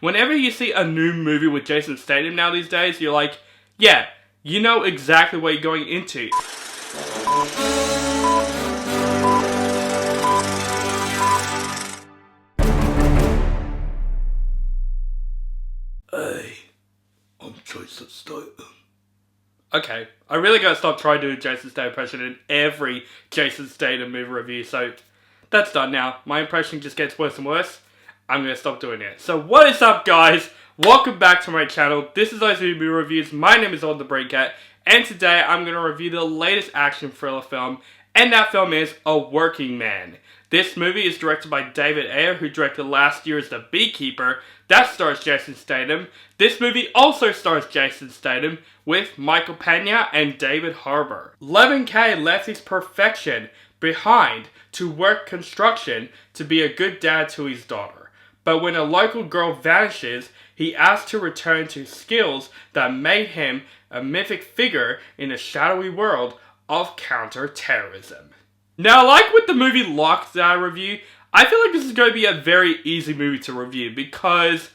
Whenever you see a new movie with Jason Statham now these days, you're like, yeah, you know exactly what you're going into. Hey, I'm Jason Statham. Okay, I really gotta stop trying to do a Jason Statham impression in every Jason Statham movie review, so that's done now. My impression just gets worse and worse. I'm gonna stop doing it. So what is up, guys? Welcome back to my channel. This is those movie reviews. My name is On the Breakout, and today I'm gonna review the latest action thriller film, and that film is A Working Man. This movie is directed by David Ayer, who directed last year's The Beekeeper. That stars Jason Statham. This movie also stars Jason Statham with Michael Peña and David Harbour. Levin Kay left his perfection behind to work construction to be a good dad to his daughter. But when a local girl vanishes, he asks to return to skills that made him a mythic figure in the shadowy world of counter-terrorism. Now, like with the movie Lockdown review, I feel like this is going to be a very easy movie to review because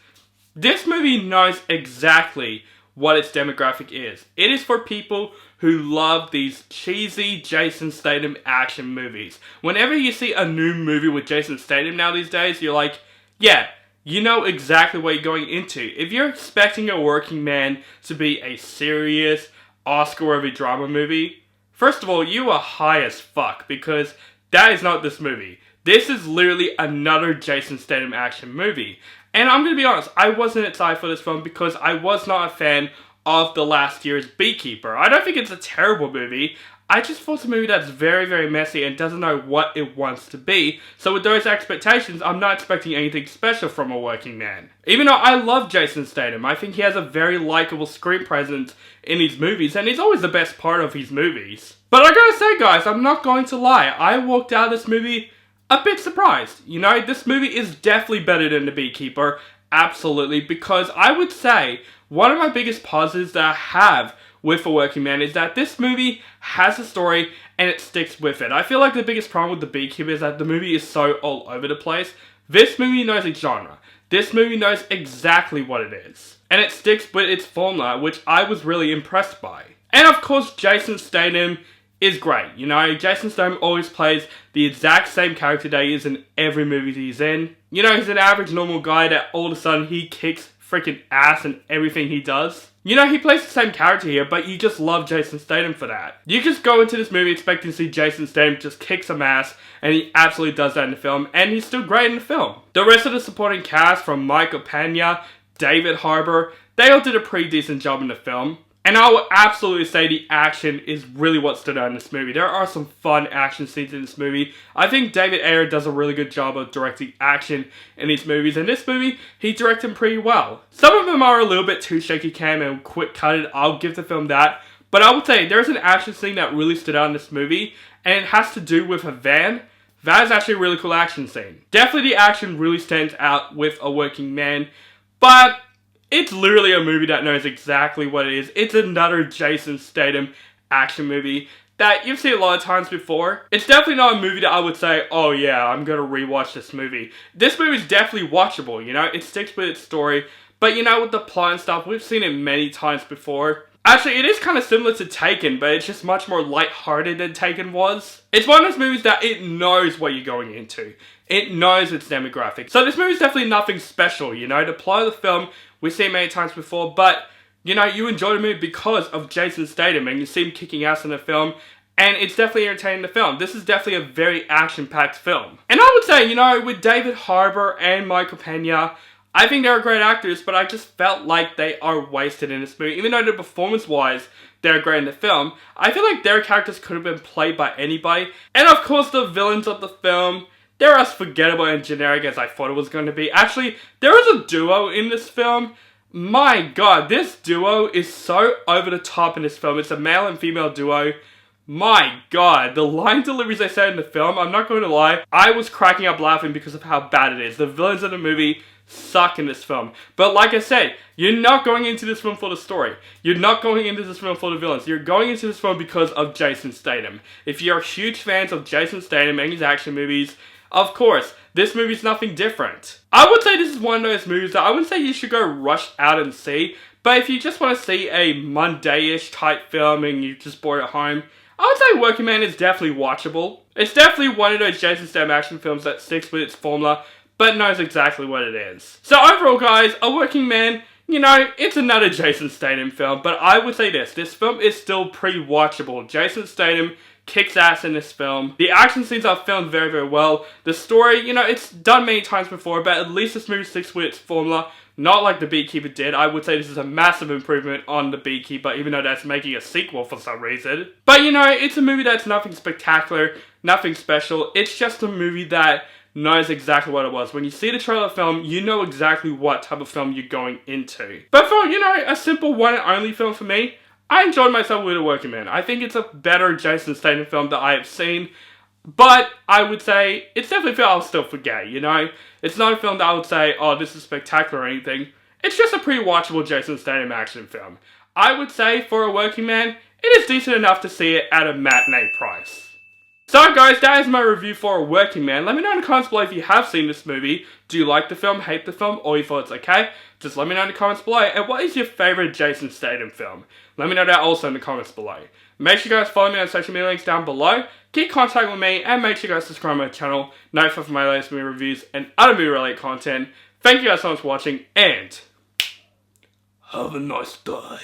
this movie knows exactly what its demographic is. It is for people who love these cheesy Jason Statham action movies. Whenever you see a new movie with Jason Statham now these days, you're like, yeah, you know exactly what you're going into. If you're expecting A Working Man to be a serious, Oscar-worthy drama movie, first of all, you are high as fuck, because that is not this movie. This is literally another Jason Statham action movie. And I'm going to be honest, I wasn't excited for this film because I was not a fan of the last year's Beekeeper. I don't think it's a terrible movie. I just thought it's a movie that's very, very messy and doesn't know what it wants to be. So with those expectations, I'm not expecting anything special from A Working Man. Even though I love Jason Statham, I think he has a very likable screen presence in his movies, and he's always the best part of his movies. But I gotta say, guys, I'm not going to lie. I walked out of this movie a bit surprised. You know, this movie is definitely better than The Beekeeper. Absolutely. Because I would say one of my biggest positives that I have with A Working Man is that this movie has a story and it sticks with it. I feel like the biggest problem with The Beekeeper is that the movie is so all over the place. This movie knows its genre. This movie knows exactly what it is. And it sticks with its formula, which I was really impressed by. And of course, Jason Statham is great. You know, Jason Statham always plays the exact same character that he is in every movie he's in. You know, he's an average normal guy that all of a sudden he kicks freaking ass in everything he does. You know, he plays the same character here, but you just love Jason Statham for that. You just go into this movie expecting to see Jason Statham just kick some ass, and he absolutely does that in the film, and he's still great in the film. The rest of the supporting cast, from Michael Peña, David Harbour, they all did a pretty decent job in the film. And I will absolutely say the action is really what stood out in this movie. There are some fun action scenes in this movie. I think David Ayer does a really good job of directing action in these movies. In this movie, he directed them pretty well. Some of them are a little bit too shaky cam and quick cutted. I'll give the film that. But I would say there's an action scene that really stood out in this movie, and it has to do with a van. That is actually a really cool action scene. Definitely the action really stands out with A Working Man, but it's literally a movie that knows exactly what it is. It's another Jason Statham action movie that you've seen a lot of times before. It's definitely not a movie that I would say, oh yeah, I'm gonna rewatch this movie. This movie's definitely watchable, you know? It sticks with its story, but you know, with the plot and stuff, we've seen it many times before. Actually, it is kind of similar to Taken, but it's just much more lighthearted than Taken was. It's one of those movies that it knows what you're going into. It knows its demographic. So this movie's definitely nothing special, you know? The plot of the film, we've seen many times before, but, you know, you enjoy the movie because of Jason Statham, and you see him kicking ass in the film, and it's definitely entertaining the film. This is definitely a very action-packed film. And I would say, you know, with David Harbour and Michael Peña, I think they're great actors, but I just felt like they are wasted in this movie. Even though the performance-wise, they're great in the film, I feel like their characters could have been played by anybody. And of course, the villains of the film, they're as forgettable and generic as I thought it was going to be. Actually, there is a duo in this film. My god, this duo is so over the top in this film. It's a male and female duo. My god, the line deliveries they said in the film, I'm not going to lie, I was cracking up laughing because of how bad it is. The villains in the movie suck in this film. But like I said, you're not going into this film for the story. You're not going into this film for the villains. You're going into this film because of Jason Statham. If you're huge fans of Jason Statham and his action movies, of course, this movie's nothing different. I would say this is one of those movies that I wouldn't say you should go rush out and see, but if you just want to see a Monday-ish type film and you just bought it at home, I would say Working Man is definitely watchable. It's definitely one of those Jason Statham action films that sticks with its formula, but knows exactly what it is. So overall guys, A Working Man, you know, it's another Jason Statham film, but I would say this film is still pretty watchable. Jason Statham kicks ass in this film. The action scenes are filmed very, very well. The story, you know, it's done many times before, but at least this movie sticks with its formula, not like The Beekeeper did. I would say this is a massive improvement on The Beekeeper, even though that's making a sequel for some reason. But you know, it's a movie that's nothing spectacular, nothing special. It's just a movie that knows exactly what it was. When you see the trailer film, you know exactly what type of film you're going into. But for, you know, a simple one and only film for me, I enjoyed myself with A Working Man. I think it's a better Jason Statham film that I have seen, but I would say it's definitely a film I'll still forget, you know? It's not a film that I would say, oh, this is spectacular or anything. It's just a pretty watchable Jason Statham action film. I would say for A Working Man, it is decent enough to see it at a matinee price. So guys, that is my review for A Working Man. Let me know in the comments below if you have seen this movie. Do you like the film, hate the film, or you thought it's okay? Just let me know in the comments below. And what is your favourite Jason Statham film? Let me know that also in the comments below. Make sure you guys follow me on social media links down below. Keep contact with me and make sure you guys subscribe to my channel. Notify for my latest movie reviews and other movie related content. Thank you guys so much for watching and have a nice day.